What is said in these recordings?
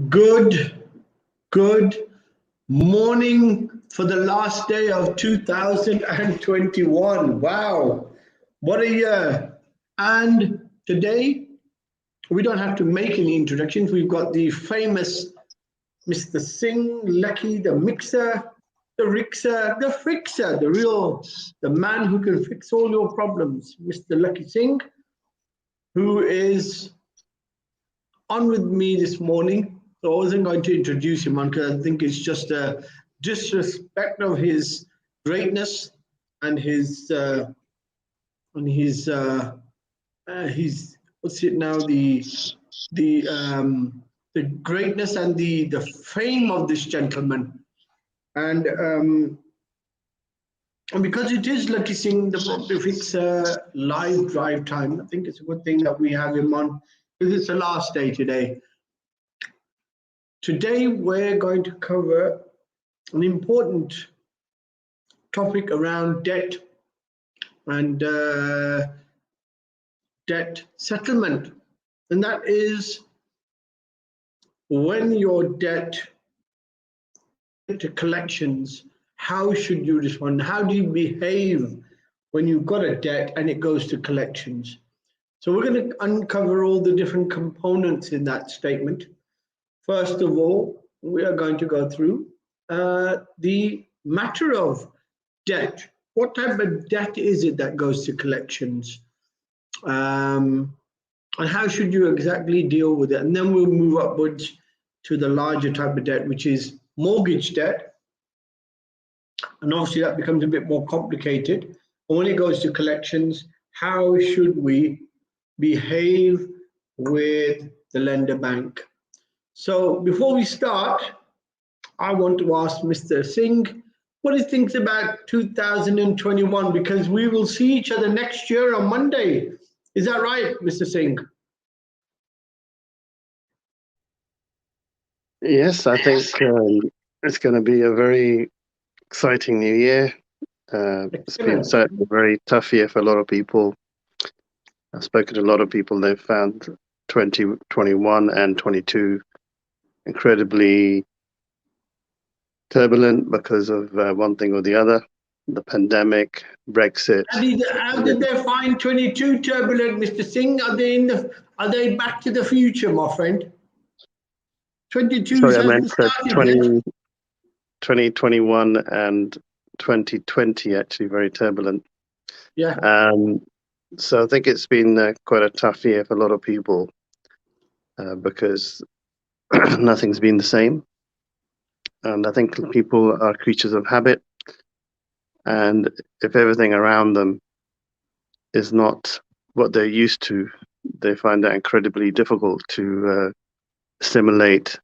Good, good morning for the last day of 2021. Wow, what a year. And today, we don't have to make any introductions. We've got the famous Mr. Singh, Lakhi, the mixer, the rixer, the fixer, the man who can fix all your problems, Mr. Lakhi Singh, who is on with me this morning. So I wasn't going to introduce him on because I think it's just a disrespect of his greatness and his what's it now, the greatness and the fame of this gentleman. And because it is Lakhi Singh, the Property Fixer live drive time, I think it's a good thing that we have him on because it's the last day today. Today, we're going to cover an important topic around debt and debt settlement. And that is when your debt to collections, how should you respond? How do you behave when you've got a debt and it goes to collections? So we're going to uncover all the different components in that statement. First of all, we are going to go through the matter of debt. What type of debt is it that goes to collections? And how should you exactly deal with it? And then we'll move upwards to the larger type of debt, which is mortgage debt. And obviously that becomes a bit more complicated. And when it goes to collections, how should we behave with the lender bank? So before we start, I want to ask Mr. Singh what he thinks about 2021, because we will see each other next year on Monday. Is that right, Mr. Singh? Yes, I think it's going to be a very exciting new year. It's been certainly a very tough year for a lot of people. I've spoken to a lot of people. They've found 2021 and 22 incredibly turbulent because of one thing or the other, the pandemic, Brexit. How did they find 22 turbulent, Mr. Singh? Are they back to the future, my friend? 22 Sorry, I hasn't meant started 2021 and 2020 actually very turbulent. Yeah. So I think it's been quite a tough year for a lot of people because nothing's been the same. And I think people are creatures of habit. And if everything around them is not what they're used to, they find that incredibly difficult to assimilate.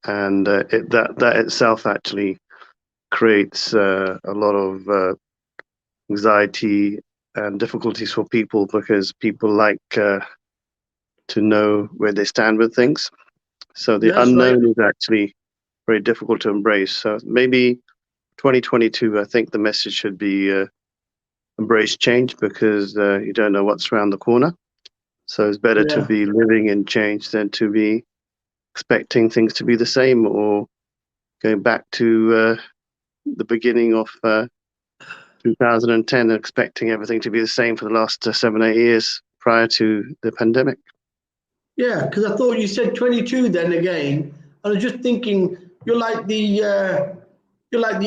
And that itself actually creates a lot of anxiety and difficulties for people because people like to know where they stand with things. So the unknown is actually very difficult to embrace. So maybe 2022, I think the message should be embrace change because you don't know what's around the corner. So it's better to be living in change than to be expecting things to be the same or going back to the beginning of 2010 and expecting everything to be the same for the last 7-8 years prior to the pandemic. Yeah, because I thought you said 22 then again. I was just thinking you're like the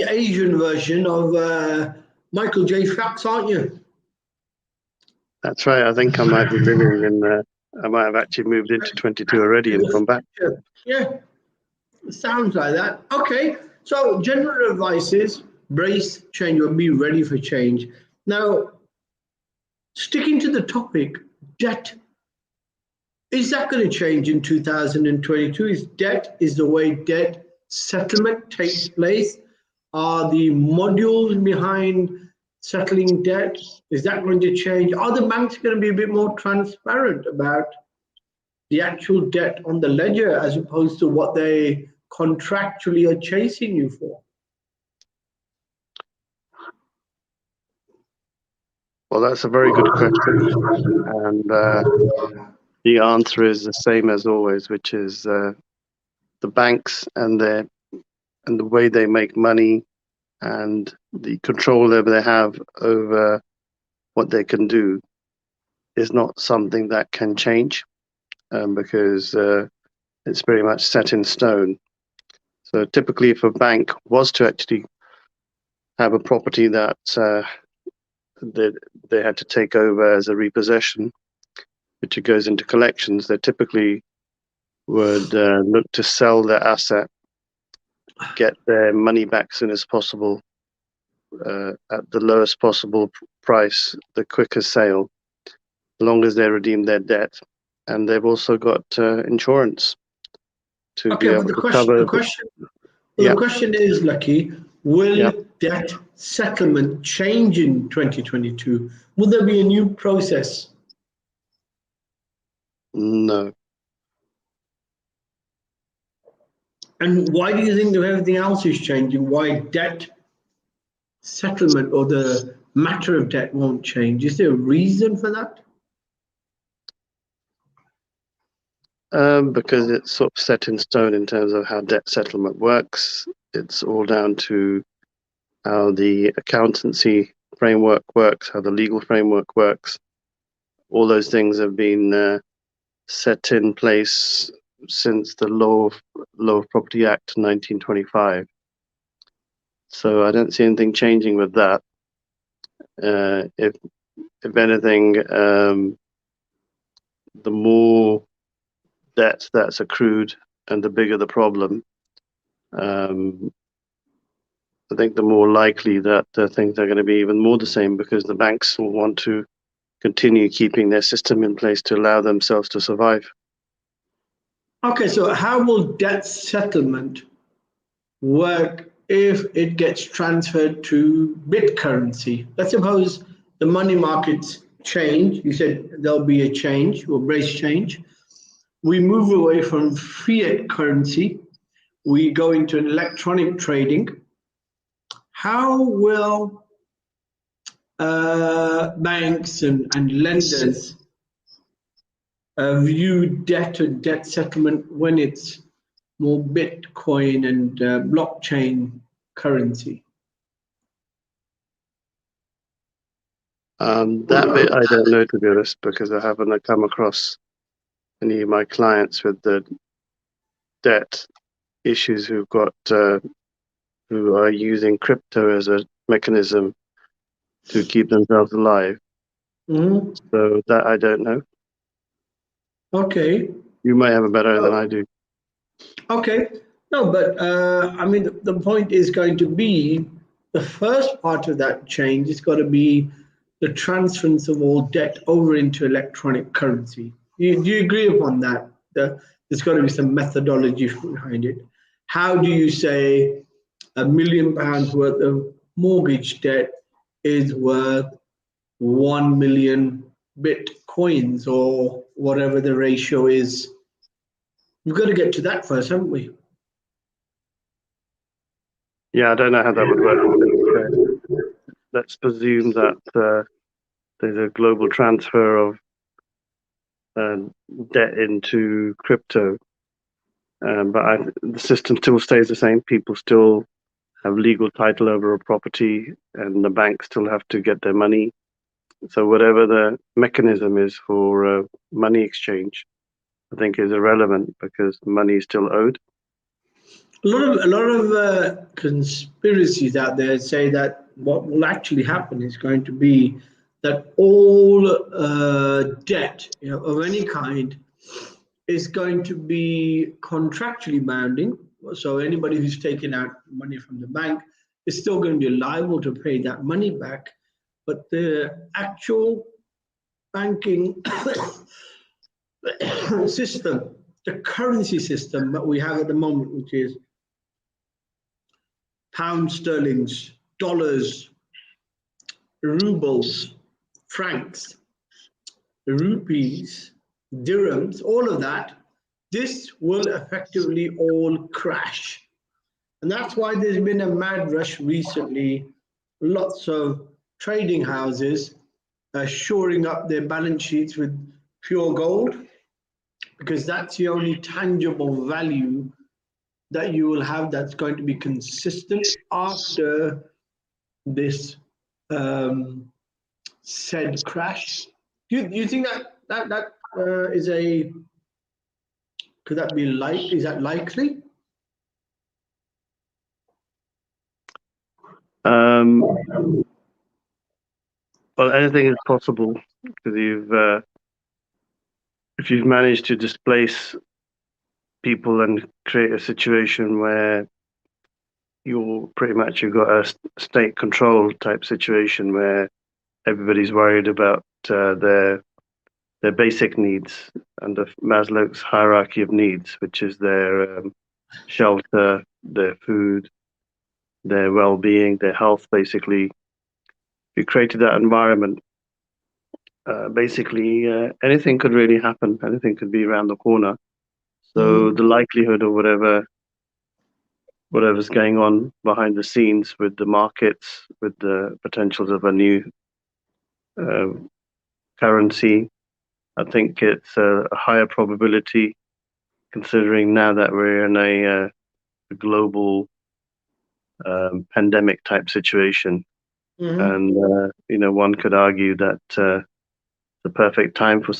Asian version of Michael J. Fox, aren't you? That's right. I think I might be living in. I might have actually moved into 22 already and come back. Yeah, it sounds like that. Okay, so general advice is brace change or be ready for change. Now, sticking to the topic, debt. Is that going to change in 2022? Is the way debt settlement takes place? Are the modules behind settling debt, is that going to change? Are the banks going to be a bit more transparent about the actual debt on the ledger as opposed to what they contractually are chasing you for? Well, that's a very good question. And the answer is the same as always, which is the banks and the way they make money and the control that they have over what they can do is not something that can change, because it's very much set in stone. So typically, if a bank was to actually have a property that they had to take over as a repossession, which it goes into collections, they typically would look to sell their asset, get their money back as soon as possible, at the lowest possible price, the quickest sale, as long as they redeem their debt. And they've also got insurance to be able to cover. The question is, Lakhi, will debt settlement change in 2022? Will there be a new process? No. And why do you think that everything else is changing? Why debt settlement or the matter of debt won't change? Is there a reason for that? Because it's sort of set in stone in terms of how debt settlement works. It's all down to how the accountancy framework works, how the legal framework works. All those things have been set in place since the Law of Property Act 1925. So I don't see anything changing with that. If anything, the more debt that's accrued and the bigger the problem, I think the more likely that things are going to be even more the same, because the banks will want to continue keeping their system in place to allow themselves to survive. Okay, so how will debt settlement work if it gets transferred to bit currency? Let's suppose the money markets change. You said there'll be a change, or brace change. We move away from fiat currency. We go into an electronic trading. How will banks and lenders view debt and debt settlement when it's more Bitcoin and blockchain currency? That bit I don't know, to be honest, because I haven't come across any of my clients with the debt issues who are using crypto as a mechanism to keep themselves alive. Mm-hmm. So that I don't know. Okay. You may have a better than I do. Okay. No, but I mean, the point is going to be the first part of that change is got to be the transference of all debt over into electronic currency. Do you agree upon that? There's got to be some methodology behind it. How do you say £1 million worth of mortgage debt is worth 1 million Bitcoins, or whatever the ratio is? We've got to get to that first, haven't we? Yeah, I don't know how that would work. Let's presume that there's a global transfer of debt into crypto, but the system still stays the same. People still have legal title over a property, and the banks still have to get their money. So whatever the mechanism is for money exchange, I think is irrelevant, because the money is still owed. A lot of conspiracies out there say that what will actually happen is going to be that all debt, of any kind, is going to be contractually bounding. So anybody who's taken out money from the bank is still going to be liable to pay that money back, but the actual banking system, the currency system that we have at the moment, which is pounds sterlings, dollars, rubles, francs, rupees, dirhams, all of that, this will effectively all crash. And that's why there's been a mad rush recently. Lots of trading houses are shoring up their balance sheets with pure gold, because that's the only tangible value that you will have that's going to be consistent after this said crash? Do you think that is a, could that be is that likely? Well, anything is possible because if you've managed to displace people and create a situation where you've got a state control type situation where everybody's worried about their basic needs under Maslow's hierarchy of needs, which is their shelter, their food, their well-being, their health. Basically, if you created that environment, anything could really happen. Anything could be around the corner. So the likelihood of whatever's going on behind the scenes with the markets, with the potentials of a new currency, I think it's a higher probability, considering now that we're in a global pandemic type situation. And one could argue that the perfect time for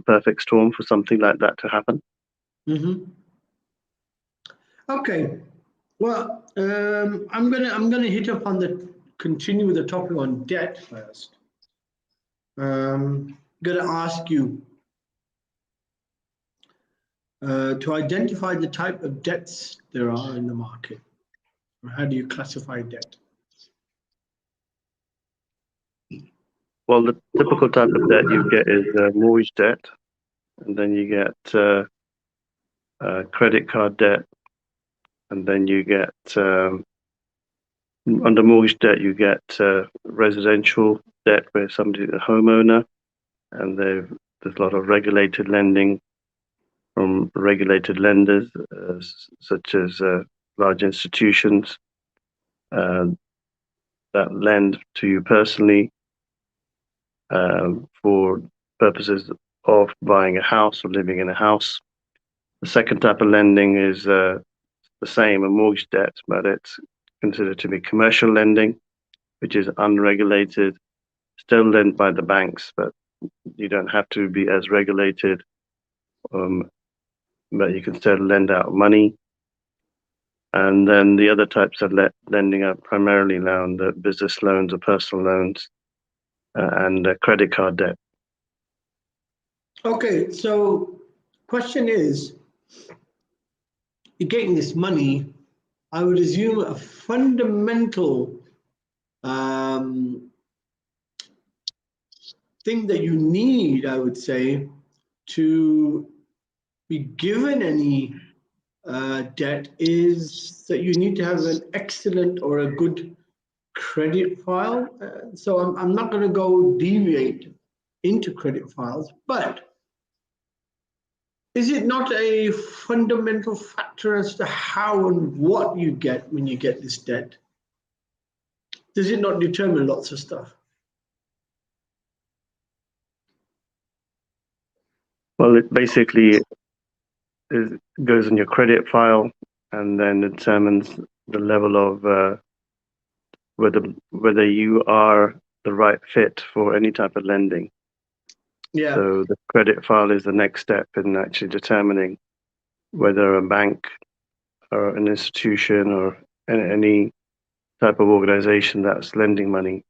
perfect storm for something like that to happen. Okay, well, I'm gonna hit up on continue with the topic on debt first. Gonna ask you to identify the type of debts there are in the market. How do you classify debt? Well, the typical type of debt you get is mortgage debt, and then you get credit card debt, and then you get under mortgage debt you get residential debt where somebody's a homeowner, and there's a lot of regulated lending from regulated lenders such as large institutions that lend to you personally for purposes of buying a house or living in a house. The second type of lending is the same, a mortgage debt, but it's considered to be commercial lending, which is unregulated, still lent by the banks, but you don't have to be as regulated, but you can still lend out money. And then the other types of lending are primarily around the business loans or personal loans and credit card debt. Okay, so question is, you're getting this money, I would assume a fundamental thing that you need, I would say, to be given any debt is that you need to have an excellent or a good credit file. So I'm not going to go deviate into credit files, but is it not a fundamental factor as to how and what you get when you get this debt? Does it not determine lots of stuff? Well, it basically goes in your credit file and then determines the level of whether you are the right fit for any type of lending. Yeah. So the credit file is the next step in actually determining whether a bank or an institution or any type of organization that's lending money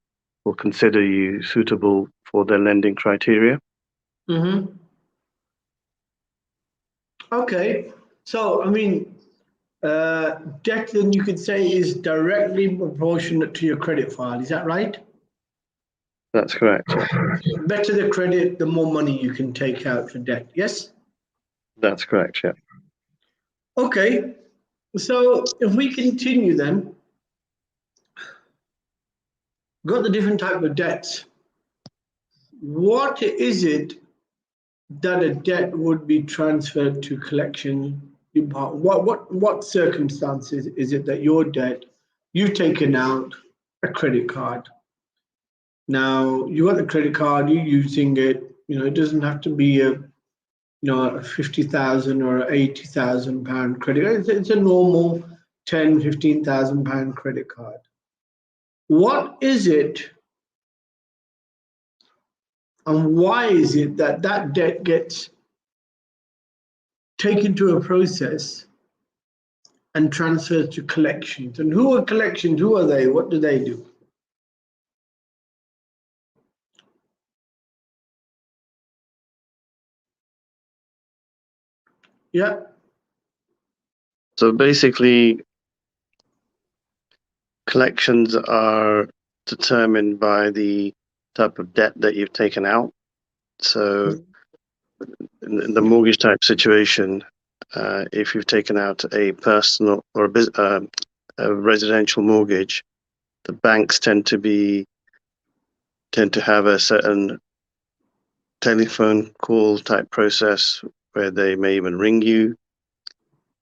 will consider you suitable for their lending criteria. Okay, so I mean, debt then you could say is directly proportionate to your credit file. Is that right? That's correct. Better the credit, the more money you can take out for debt. Yes? That's correct, yeah. Okay, so if we continue then, got the different type of debts. What is it that a debt would be transferred to collection department? What circumstances is it that your debt, you've taken out a credit card? Now you got the credit card, you're using it. You know, it doesn't have to be a 50,000 or 80,000 pound credit card. It's a normal 10, 15,000 pound credit card. What is it and why is it that that debt gets taken to a process and transferred to collections? And who are collections? Who are they? What do they do? Yeah. So basically, collections are determined by the type of debt that you've taken out. So in the mortgage type situation, if you've taken out a personal or a residential mortgage, the banks tend to have a certain telephone call type process where they may even ring you,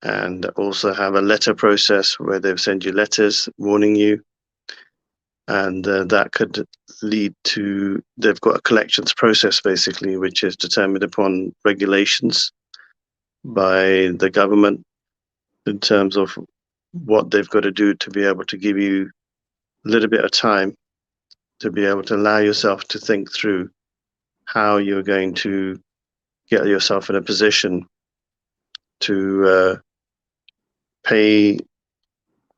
and also have a letter process where they'll send you letters warning you, and that could lead to, they've got a collections process basically, which is determined upon regulations by the government in terms of what they've got to do to be able to give you a little bit of time to be able to allow yourself to think through how you're going to get yourself in a position to pay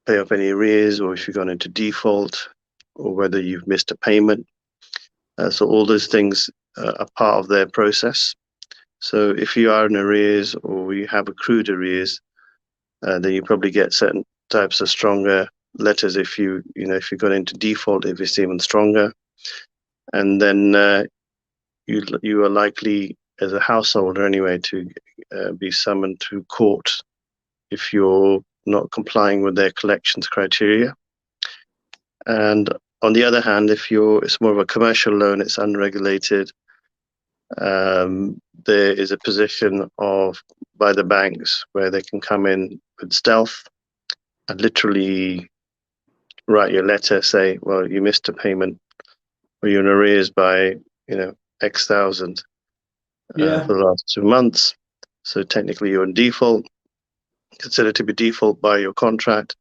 off any arrears, or if you've gone into default, or whether you've missed a payment. So all those things are part of their process. So if you are in arrears or you have accrued arrears, then you probably get certain types of stronger letters. If you got into default, if it's even stronger, and then you are likely, as a householder anyway, to be summoned to court if you're not complying with their collections criteria. And on the other hand, if it's more of a commercial loan, it's unregulated. There is a position by the banks where they can come in with stealth and literally write your letter, say, well, you missed a payment, or you're in arrears by X thousand Yeah. for the last 2 months. So technically you're in default, considered to be default by your contract.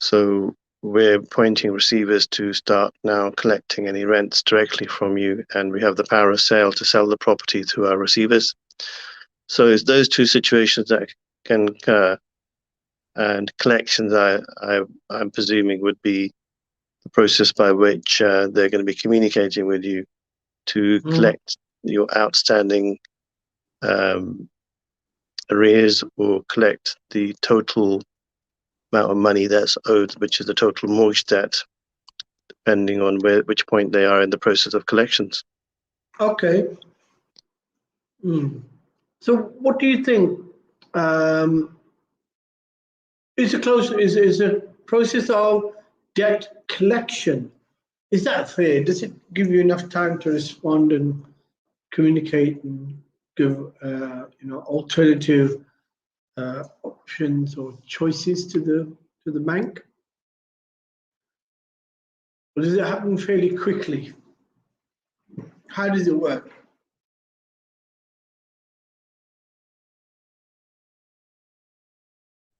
So we're appointing receivers to start now collecting any rents directly from you, and we have the power of sale to sell the property to our receivers. So it's those two situations that can occur, and collections, I'm presuming, would be the process by which they're going to be communicating with you to collect your outstanding arrears, or collect the total amount of money that's owed, which is the total mortgage debt, depending on which point they are in the process of collections. Okay. So what do you think? Is a process of debt collection, is that fair? Does it give you enough time to respond and communicate and give alternative options or choices to the bank? Or does it happen fairly quickly? How does it work?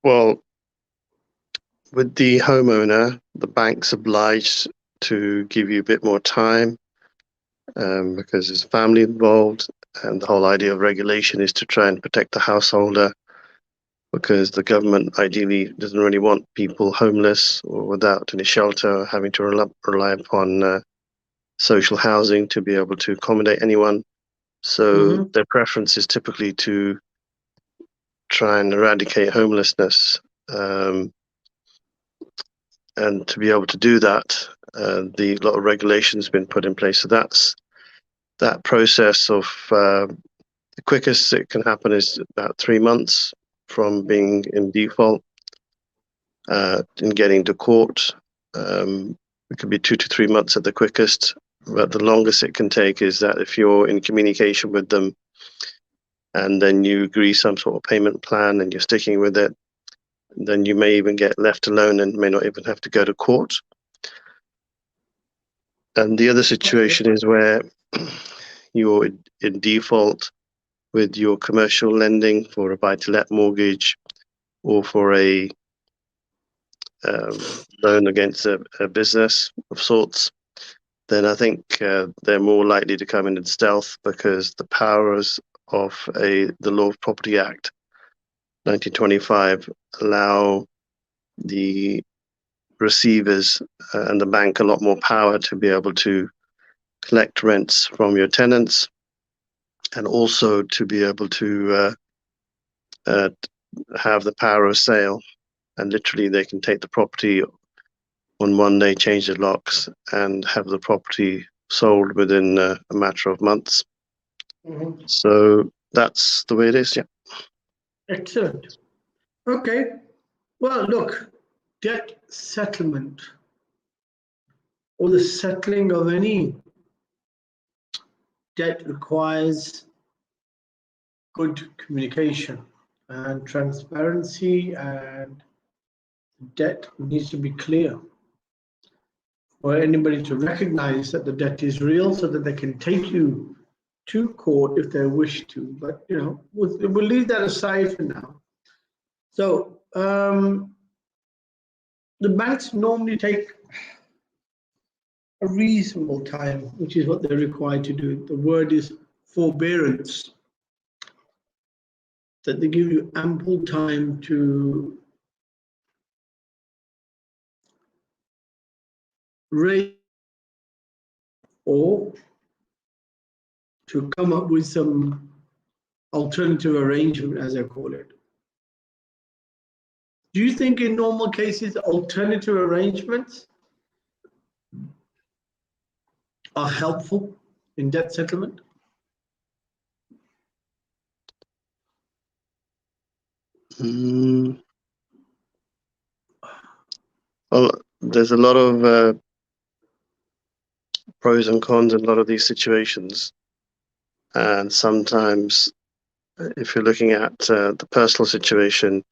Well, with the homeowner, the bank's obliged to give you a bit more time because there's family involved, and the whole idea of regulation is to try and protect the householder, because the government ideally doesn't really want people homeless or without any shelter, having to rely upon social housing to be able to accommodate anyone. So their preference is typically to try and eradicate homelessness. And to be able to do that, a lot of regulations have been put in place. So that process of the quickest it can happen is about 3 months from being in default and getting to court. It could be 2 to 3 months at the quickest, but the longest it can take is that if you're in communication with them and then you agree some sort of payment plan and you're sticking with it, then you may even get left alone and may not even have to go to court. And the other situation is where you're in default with your commercial lending for a buy-to-let mortgage or for a loan against a business of sorts, then I think they're more likely to come in stealth, because the powers of the Law of Property Act 1925 allow the receivers and the bank a lot more power to be able to collect rents from your tenants, and also to be able to have the power of sale. And literally they can take the property on one day, change the locks, and have the property sold within a matter of months. Mm-hmm. So that's the way it is. Yeah. Excellent. Okay. Well, look, debt settlement, or the settling of any debt, requires good communication and transparency, and debt needs to be clear for anybody to recognize that the debt is real, so that they can take you to court if they wish to. But we'll leave that aside for now. So the banks normally take a reasonable time, which is what they're required to do. The word is forbearance, that they give you ample time to raise or to come up with some alternative arrangement, as I call it. Do you think in normal cases alternative arrangements are helpful in debt settlement? Well, there's a lot of pros and cons in a lot of these situations. And sometimes, if you're looking at the personal situation,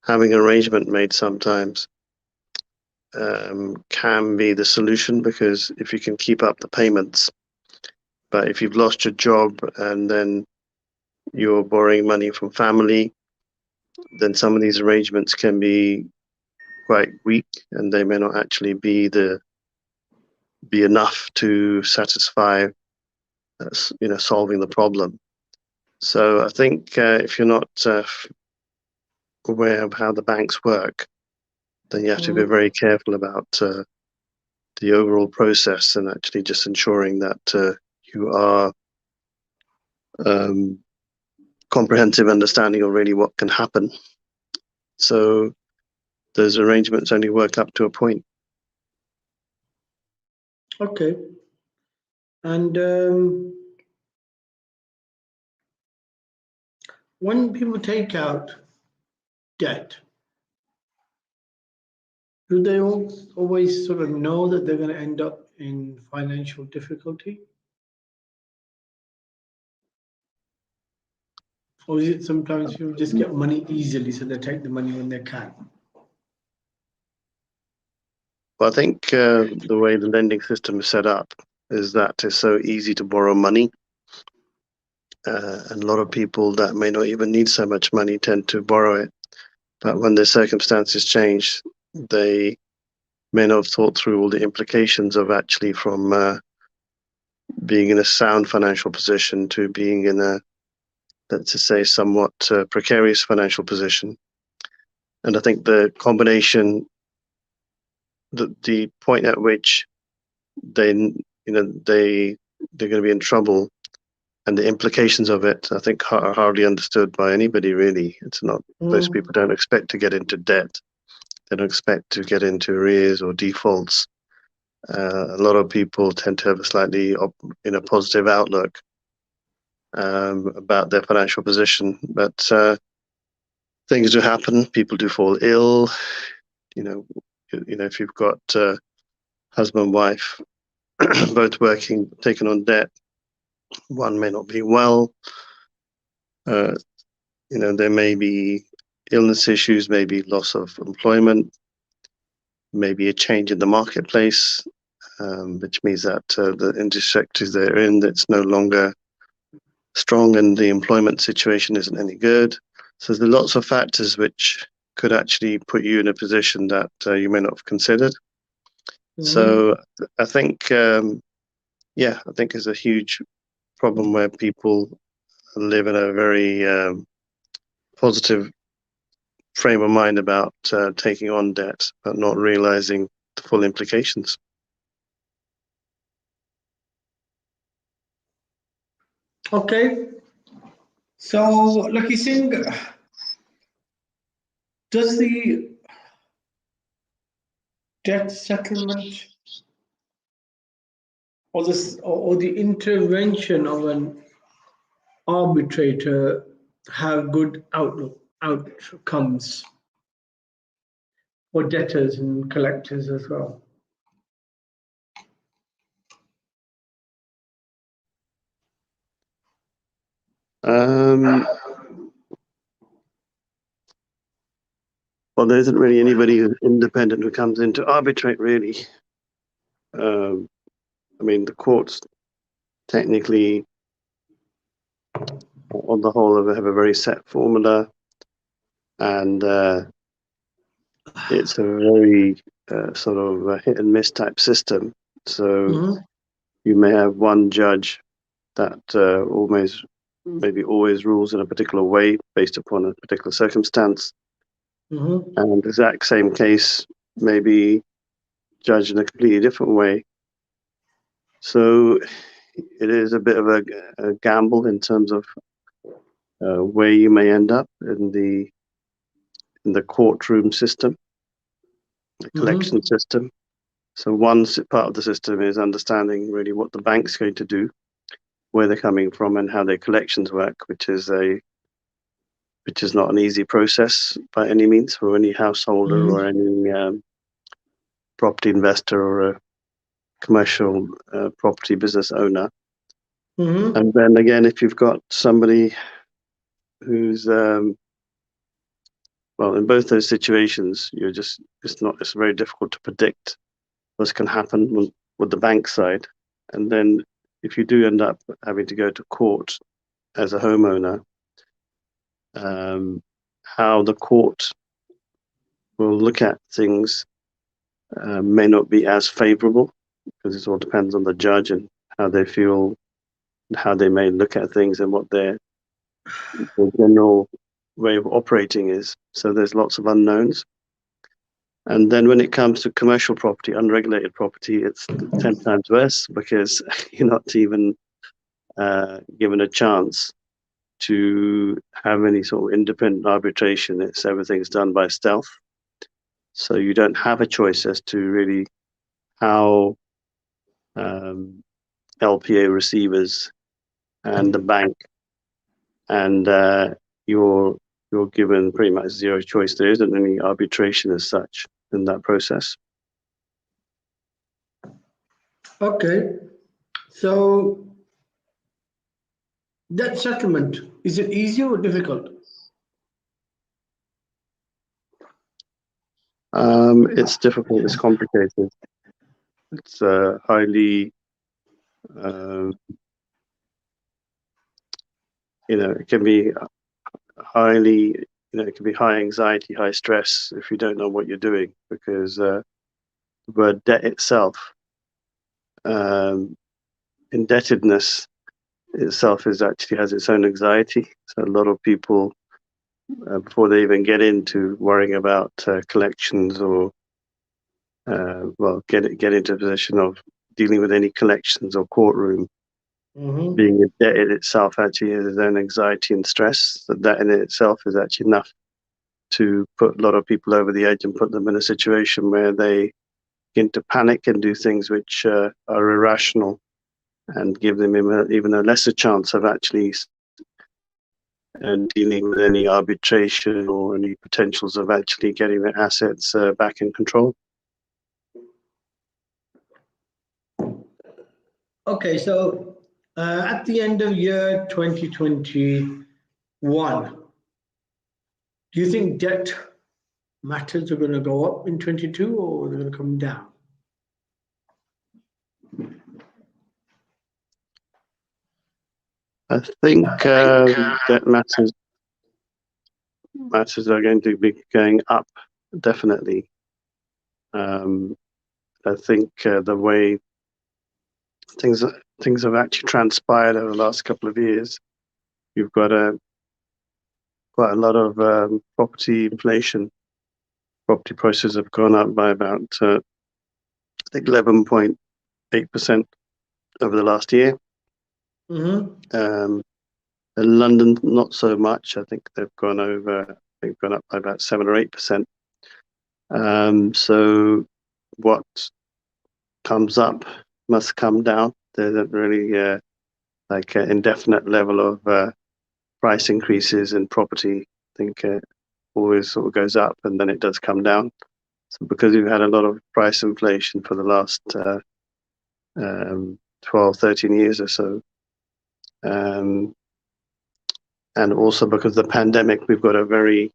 having an arrangement made sometimes can be the solution, because if you can keep up the payments. But if you've lost your job and then you're borrowing money from family, then some of these arrangements can be quite weak, and they may not actually be enough to satisfy solving the problem. So I think if you're not aware of how the banks work, then you have to be very careful about the overall process, and actually just ensuring that you are comprehensive understanding of really what can happen. So those arrangements only work up to a point. Okay. And when people take out debt, do they always sort of know that they're going to end up in financial difficulty? Or is it sometimes people just get money easily, so they take the money when they can? Well, I think the way the lending system is set up is that it's so easy to borrow money. And a lot of people that may not even need so much money tend to borrow it. But when their circumstances change, they may not have thought through all the implications of actually from being in a sound financial position to being in a, let's just say, somewhat precarious financial position. And I think the combination, the point at which they're going to be in trouble, and the implications of it, I think, are hardly understood by anybody, really. It's not, most people don't expect to get into debt. They don't expect to get into arrears or defaults. A lot of people tend to have a slightly positive outlook about their financial position, but things do happen. People do fall ill. If you've got husband and wife both working, taking on debt, one may not be well. There may be illness issues, maybe loss of employment, maybe a change in the marketplace, which means that the industry sectors they're in, that's no longer strong and the employment situation isn't any good. So there's lots of factors which could actually put you in a position that you may not have considered. So I think, yeah, I think it's a huge problem where people live in a very positive frame of mind about taking on debt, but not realizing the full implications. Okay. So, Lakhi Singh, does the debt settlement or the intervention of an arbitrator have good outcomes for debtors and collectors as well? Well, there isn't really anybody who's independent who comes in to arbitrate, really. I mean, the courts technically, on the whole, have a very set formula, and it's a very sort of a hit and miss type system. So you may have one judge that maybe always rules in a particular way based upon a particular circumstance. And the exact same case may be judged in a completely different way. So it is a bit of a gamble in terms of where you may end up in the courtroom system, the collection system. So one part of the system is understanding really what the bank's going to do, where they're coming from, and how their collections work, which is not an easy process by any means for any householder or any property investor or a commercial property business owner. And then again, if you've got somebody who's well, in both those situations, it's very difficult to predict what's going to happen with the bank side. And then if you do end up having to go to court as a homeowner, how the court will look at things may not be as favorable, because it all depends on the judge and how they feel, how they may look at things and what their general way of operating is. So there's lots of unknowns. And then when it comes to commercial property, unregulated property, it's 10 times worse, because you're not even given a chance to have any sort of independent arbitration. Everything's done by stealth. So you don't have a choice as to really how LPA receivers and the bank, and you're given pretty much zero choice. There isn't any arbitration as such in that process. Okay, so debt settlement, is it easy or difficult? It's difficult, it's complicated. It's highly, it can be highly, it can be high anxiety, high stress if you don't know what you're doing, because the word debt itself, indebtedness itself has its own anxiety. So a lot of people, before they even get into worrying about collections or get into a position of dealing with any collections or courtroom, being indebted itself actually has its own anxiety and stress. That in itself is actually enough to put a lot of people over the edge and put them in a situation where they begin to panic and do things which are irrational, and give them even a lesser chance of actually dealing with any arbitration or any potentials of actually getting their assets back in control. Okay, so at the end of year 2021, do you think debt matters are going to go up in 22 or they're going to come down? I think debt matters are going to be going up, definitely. I think the way things have actually transpired over the last couple of years, you've got quite a lot of property inflation. Property prices have gone up by about I think 11.8% over the last year. Mm-hmm. In London, not so much. I think they've gone up by about 7 or 8%. So what comes up must come down. There's a really like an indefinite level of price increases in property. I think always sort of goes up and then it does come down. So because we've had a lot of price inflation for the last 12, 13 years or so, and also because of the pandemic, we've got a very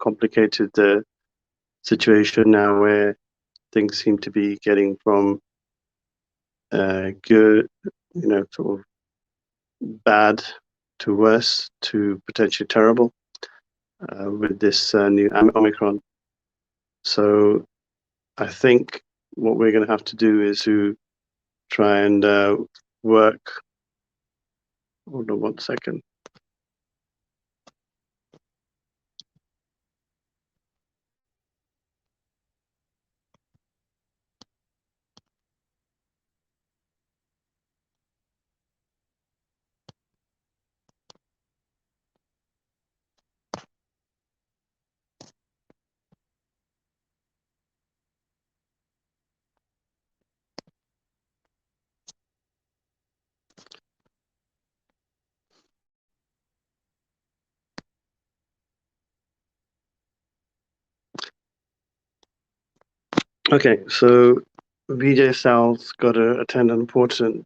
complicated situation now where things seem to be getting from good, sort of bad to worse to potentially terrible with this new Omicron. So I think what we're going to have to do is to try and work. Hold on 1 second. Okay, so VJ Sal's got to attend an important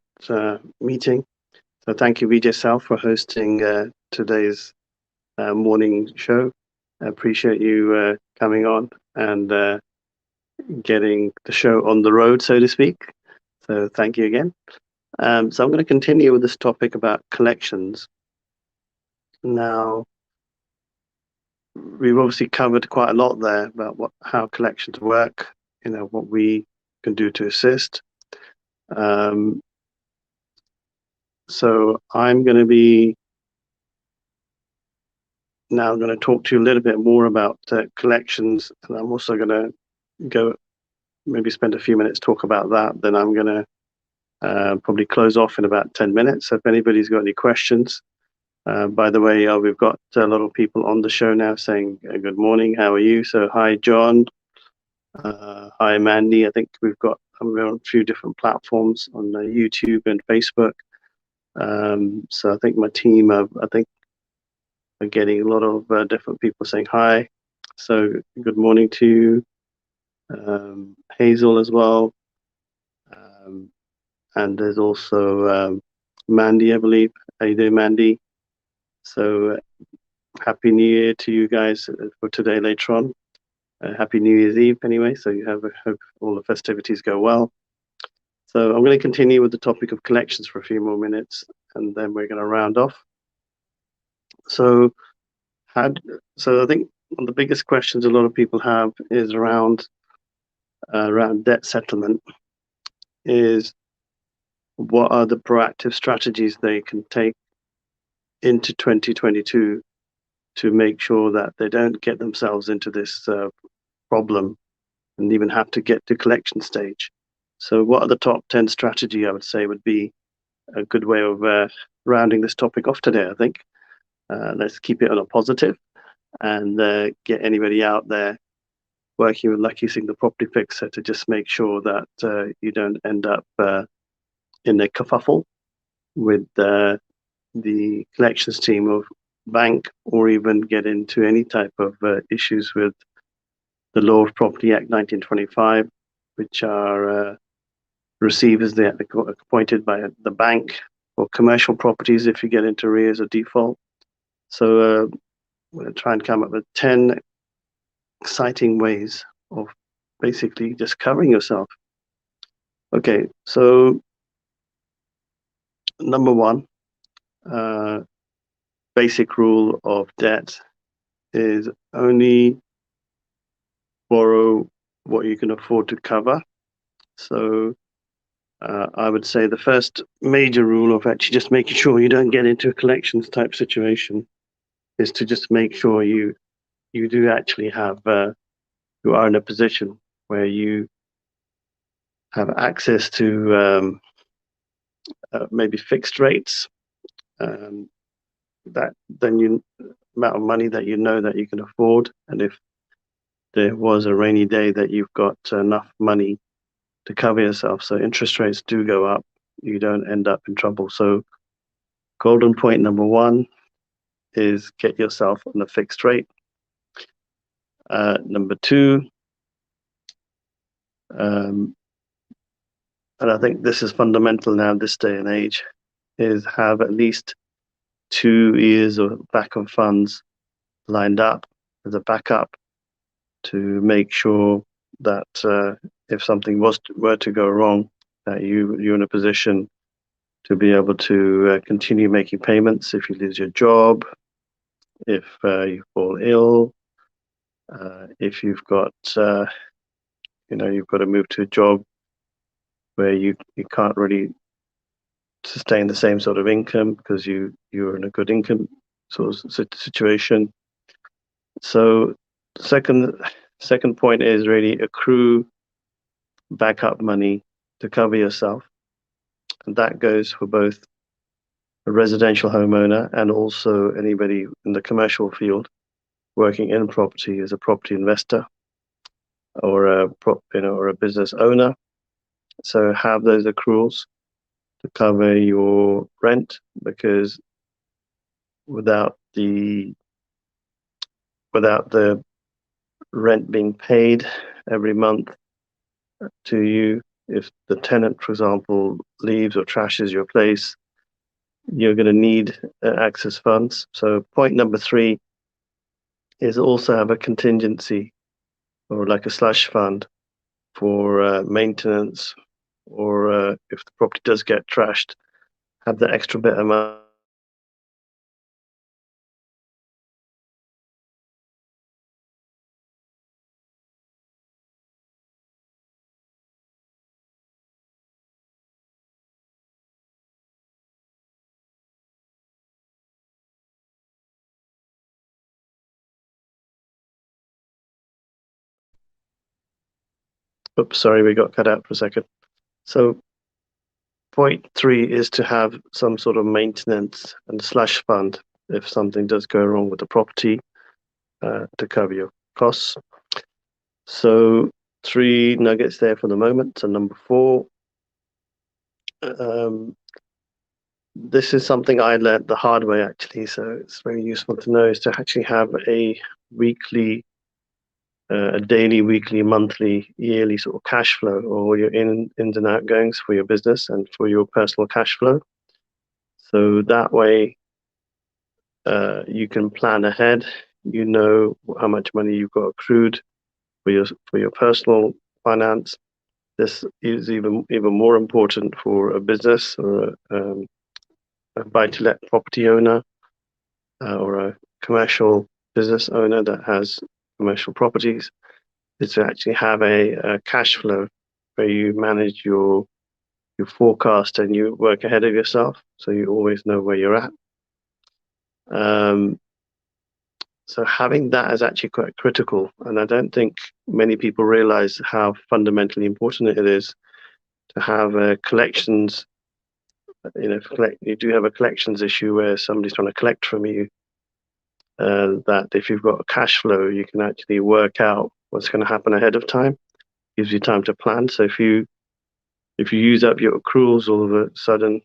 meeting. So thank you, VJ Sal, for hosting today's morning show. I appreciate you coming on and getting the show on the road, so to speak. So thank you again. So I'm going to continue with this topic about collections. Now, we've obviously covered quite a lot there about how collections work, what we can do to assist. So I'm going to be now going to talk to you a little bit more about collections, and I'm also going to go maybe spend a few minutes talk about that. Then I'm going to probably close off in about 10 minutes. So if anybody's got any questions, by the way, we've got a lot of people on the show now saying good morning, how are you? So hi, John. Hi, Mandy. I think we're on a few different platforms on YouTube and Facebook. So I think my team, are getting a lot of different people saying hi. So good morning to you, Hazel as well. And there's also Mandy, I believe. How you doing, Mandy? So Happy New Year to you guys for today later on. Happy New Year's Eve anyway. So hope all the festivities go well. So I'm going to continue with the topic of collections for a few more minutes, and then we're going to round off. So I think one of the biggest questions a lot of people have is around debt settlement. Is what are the proactive strategies they can take into 2022 to make sure that they don't get themselves into this problem and even have to get to collection stage. So what are the top 10 strategy I would say would be a good way of rounding this topic off today, I think. Let's keep it on a positive and get anybody out there working with Lakhi Singh, the property fixer, to just make sure that you don't end up in a kerfuffle with the collections team of bank, or even get into any type of issues with the Law of Property Act 1925, which are receivers that are appointed by the bank for commercial properties if you get into arrears or default. So we're going to try and come up with 10 exciting ways of basically just covering yourself. Okay, so number one, basic rule of debt is only borrow what you can afford to cover. So I would say the first major rule of actually just making sure you don't get into a collections type situation is to just make sure you do actually have you are in a position where you have access to maybe fixed rates, that then you amount of money that you know that you can afford, and if there was a rainy day that you've got enough money to cover yourself. So interest rates do go up, you don't end up in trouble. So golden point number one is get yourself on a fixed rate. Number two, and I think this is fundamental now this day and age, is have at least 2 years of backup funds lined up as a backup to make sure that if something were to go wrong, that you're in a position to be able to continue making payments if you lose your job, if you fall ill, if you've got you've got to move to a job where you can't really sustain the same sort of income because you're in a good income sort of situation. So second point is really accrue backup money to cover yourself, and that goes for both a residential homeowner and also anybody in the commercial field working in property as a property investor or a business owner. So have those accruals to cover your rent, because without the rent being paid every month to you, if the tenant, for example, leaves or trashes your place, you're going to need access funds. So point number three is also have a contingency or like a slush fund for maintenance, or if the property does get trashed, have the extra bit of money. Oops, sorry, we got cut out for a second. So point three is to have some sort of maintenance and slush fund if something does go wrong with the property, to cover your costs. So 3 nuggets there for the moment. So number 4, this is something I learned the hard way actually, so it's very useful to know, is to actually have a weekly, a daily, weekly, monthly, yearly sort of cash flow, or your ins and outgoings for your business and for your personal cash flow. So that way you can plan ahead. You know how much money you've got accrued for your personal finance. This is even more important for a business or a buy-to-let property owner, or a commercial business owner that has commercial properties, is to actually have a cash flow where you manage your forecast and you work ahead of yourself, so you always know where you're at. So having that is actually quite critical, and I don't think many people realize how fundamentally important it is to have collections. You do have a collections issue where somebody's trying to collect from you. That if you've got a cash flow, you can actually work out what's going to happen ahead of time. Gives you time to plan. So if you use up your accruals all of a sudden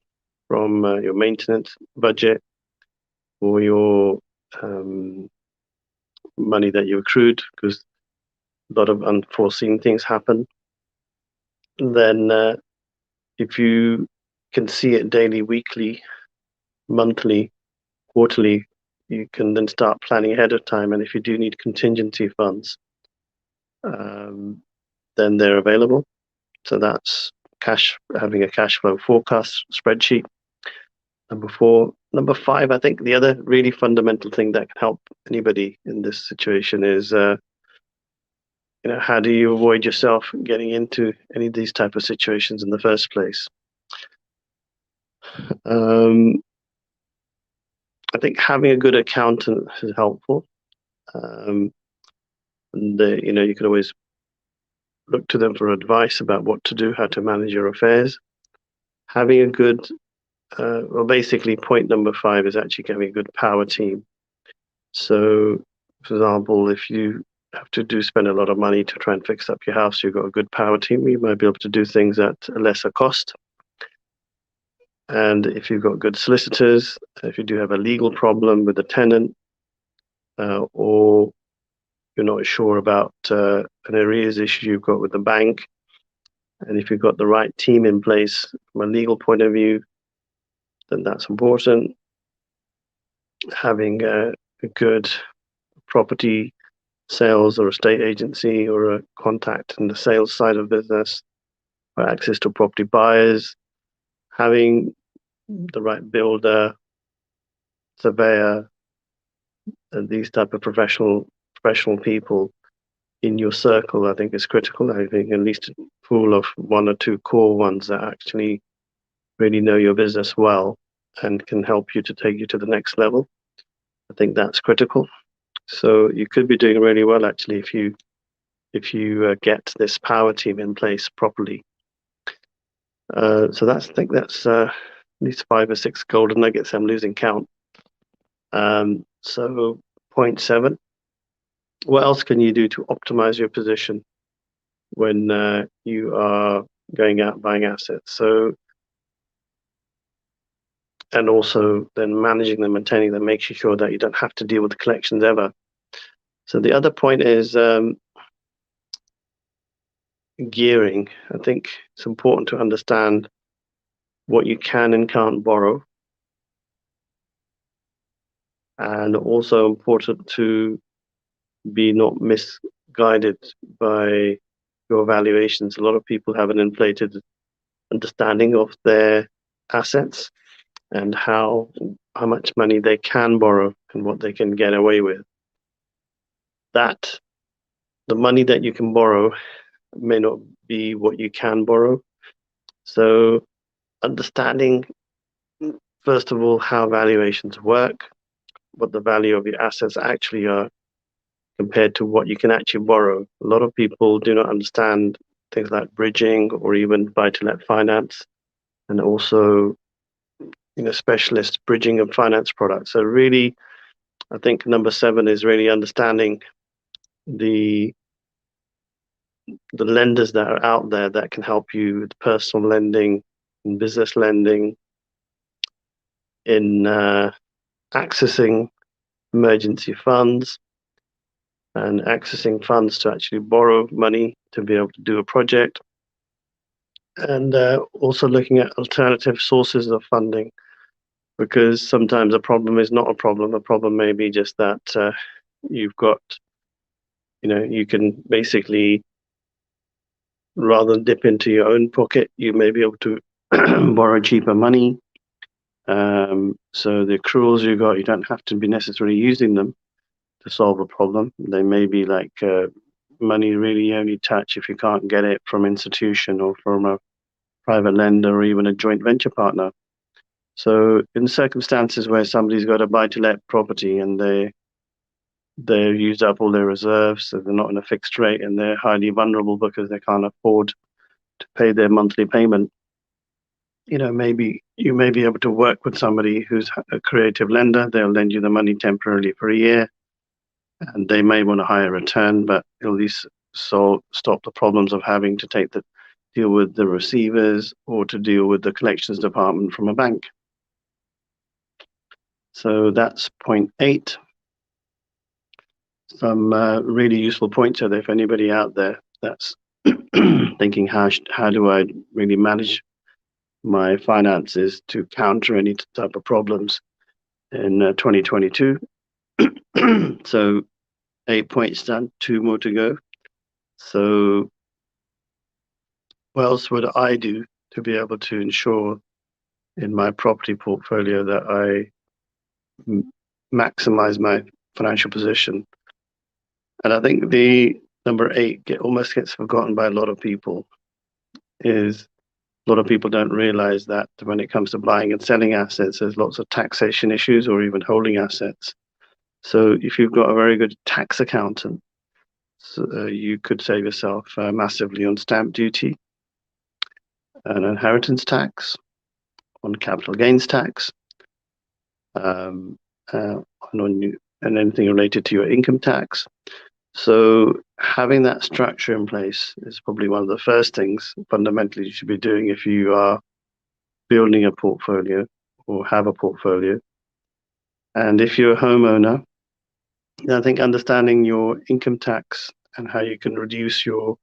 from your maintenance budget or your money that you accrued, because a lot of unforeseen things happen, then if you can see it daily, weekly, monthly, quarterly, you can then start planning ahead of time. And if you do need contingency funds, then they're available. So that's having a cash flow forecast spreadsheet. Number 4, Number 5, I think the other really fundamental thing that can help anybody in this situation is, how do you avoid yourself getting into any of these type of situations in the first place? I think having a good accountant is helpful. And you can always look to them for advice about what to do, how to manage your affairs. Having a good, basically point number 5 is actually having a good power team. So, for example, if you have to spend a lot of money to try and fix up your house, you've got a good power team, you might be able to do things at a lesser cost. And if you've got good solicitors, if you do have a legal problem with a tenant, or you're not sure about an arrears issue you've got with the bank, and if you've got the right team in place from a legal point of view, then that's important. Having a good property sales or estate agency or a contact in the sales side of business, or access to property buyers, having the right builder, surveyor, and these type of professional people in your circle, I think is critical. I think at least a pool of 1 or 2 core ones that actually really know your business well and can help you to take you to the next level. I think that's critical. So you could be doing really well actually if you get this power team in place properly. So I think that's at least 5 or 6 golden nuggets. I'm losing count. So point 7. What else can you do to optimize your position when you are going out buying assets? So, and also then managing them, maintaining them, making sure that you don't have to deal with the collections ever. So the other point is gearing. I think it's important to understand what you can and can't borrow, and also important to be not misguided by your valuations. A lot of people have an inflated understanding of their assets and how much money they can borrow and what they can get away with. That the money that you can borrow may not be what you can borrow. So understanding, first of all, how valuations work, what the value of your assets actually are compared to what you can actually borrow. A lot of people do not understand things like bridging or even buy-to-let finance, and also specialist bridging and finance products. So really, I think number 7 is really understanding the lenders that are out there that can help you with personal lending and business lending, in accessing emergency funds and accessing funds to actually borrow money to be able to do a project, and also looking at alternative sources of funding, because sometimes a problem is not a problem. A problem may be just that you've got, you can basically, rather than dip into your own pocket, you may be able to borrow cheaper money. So the accruals you got, you don't have to be necessarily using them to solve a problem. They may be like money really you only touch if you can't get it from institution or from a private lender or even a joint venture partner. So in circumstances where somebody's got a buy-to-let property and they've used up all their reserves, so they're not in a fixed rate and they're highly vulnerable because they can't afford to pay their monthly payment, maybe you may be able to work with somebody who's a creative lender. They'll lend you the money temporarily for a year, and they may want a higher return, but at least stop the problems of having to deal with the receivers or to deal with the collections department from a bank. So that's point 8. Some really useful points are there if anybody out there that's thinking, how do I really manage my finances to counter any type of problems in 2022. So 8 points done, 2 more to go. So what else would I do to be able to ensure in my property portfolio that I maximize my financial position. And I think the number 8 almost gets forgotten by a lot of people. Is a lot of people don't realize that when it comes to buying and selling assets, there's lots of taxation issues or even holding assets. So if you've got a very good tax accountant, you could save yourself massively on stamp duty, and inheritance tax, on capital gains tax, and anything related to your income tax. So having that structure in place is probably one of the first things fundamentally you should be doing if you are building a portfolio or have a portfolio. And if you're a homeowner, I think understanding your income tax and how you can reduce your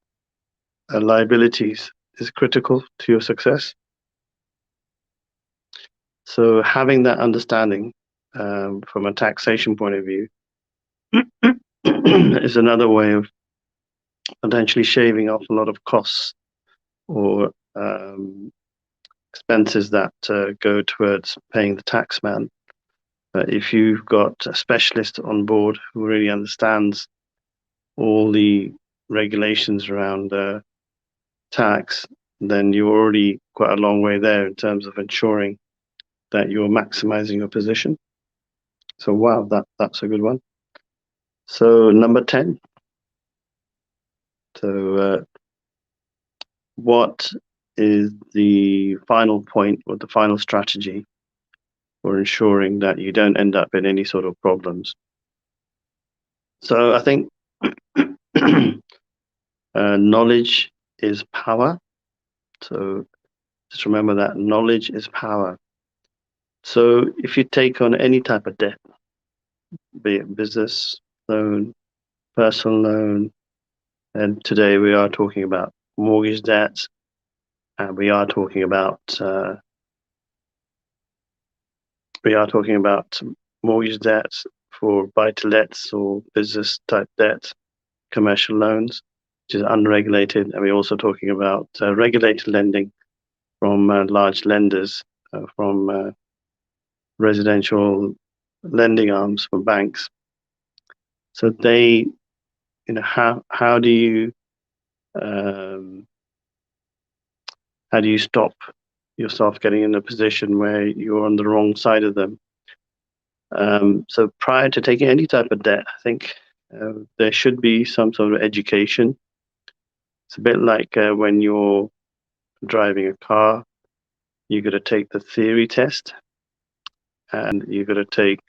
liabilities is critical to your success. So having that understanding from a taxation point of view is another way of potentially shaving off a lot of costs or expenses that go towards paying the tax man. But if you've got a specialist on board who really understands all the regulations around tax, then you're already quite a long way there in terms of ensuring that you're maximizing your position. So wow, that's a good one. So number 10. So what is the final point or the final strategy for ensuring that you don't end up in any sort of problems? So I think knowledge is power. So just remember that knowledge is power. So if you take on any type of debt, be it business loan, personal loan, and today we are talking about mortgage debt, and we are talking about mortgage debt for buy-to-lets or business type debt, commercial loans, which is unregulated, and we're also talking about regulated lending from large lenders, from residential lending arms for banks. So they, how do you stop yourself getting in a position where you're on the wrong side of them? So prior to taking any type of debt, I think there should be some sort of education. It's a bit like when you're driving a car, you got to take the theory test, and you got to take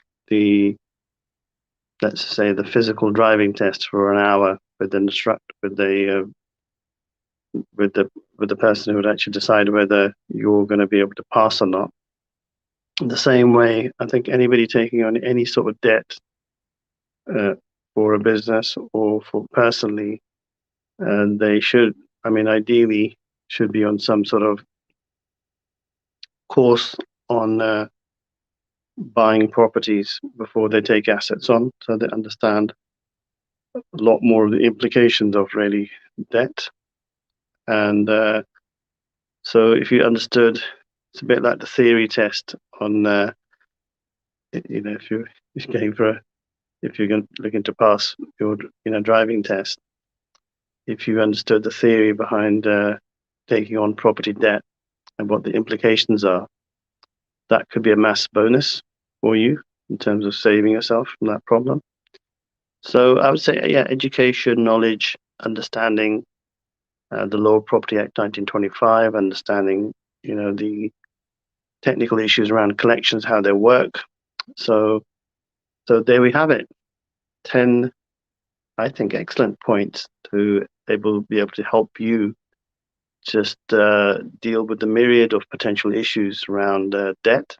let's say the physical driving test for an hour with the instructor, with the person who would actually decide whether you're going to be able to pass or not. In the same way, I think anybody taking on any sort of debt for a business or for personally, they should, ideally, should be on some sort of course on buying properties before they take assets on, so they understand a lot more of the implications of really debt. And so if you understood, it's a bit like the theory test on, if you're looking to pass your driving test, if you understood the theory behind taking on property debt and what the implications are, that could be a mass bonus for you in terms of saving yourself from that problem. So I would say, education, knowledge, understanding the Law of Property Act 1925, understanding, the technical issues around collections, how they work. So there we have it. 10, I think, excellent points to be able to help you just deal with the myriad of potential issues around debt.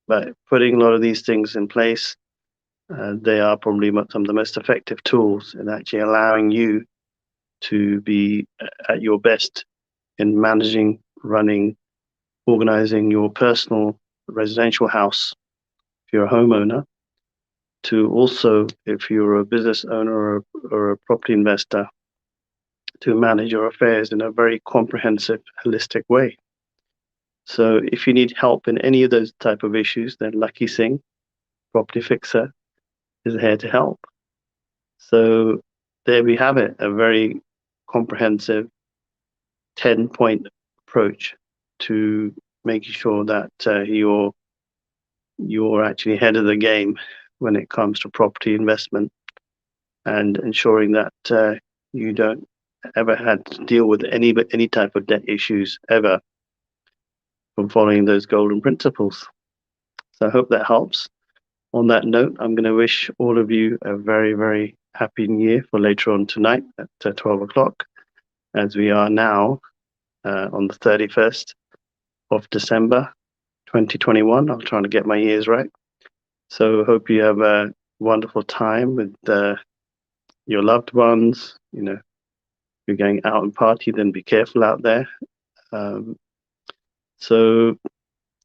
But putting a lot of these things in place, they are probably some of the most effective tools in actually allowing you to be at your best in managing, running, organizing your personal residential house if you're a homeowner, to also, if you're a business owner or a property investor, to manage your affairs in a very comprehensive, holistic way. So if you need help in any of those type of issues, then Lakhi Singh, Property Fixer, is here to help. So there we have it, a very comprehensive 10-point approach to making sure that you're actually ahead of the game when it comes to property investment, and ensuring that you don't ever had to deal with any type of debt issues ever from following those golden principles. So I hope that helps. On that note, I'm going to wish all of you a very, very happy new year for later on tonight at 12 o'clock, as we are now on the 31st of December 2021. I'm trying to get my years right. So hope you have a wonderful time with your loved ones. You know, if you're going out and party, then be careful out there. So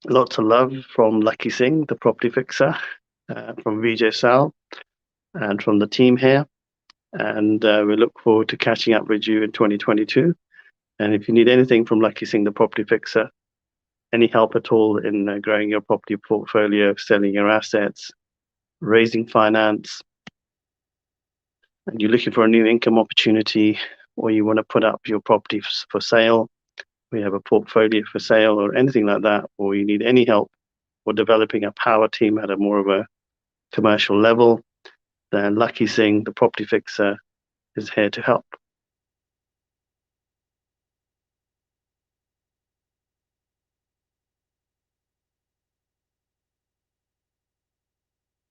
lots of love from Lakhi Singh, the property fixer, from Vijay Sal, and from the team here. And we look forward to catching up with you in 2022. And if you need anything from Lakhi Singh, the property fixer, any help at all in growing your property portfolio, selling your assets, raising finance, and you're looking for a new income opportunity, or you want to put up your property for sale, we have a portfolio for sale or anything like that, or you need any help or developing a power team at a more of a commercial level, then Lakhi Singh, the property fixer, is here to help.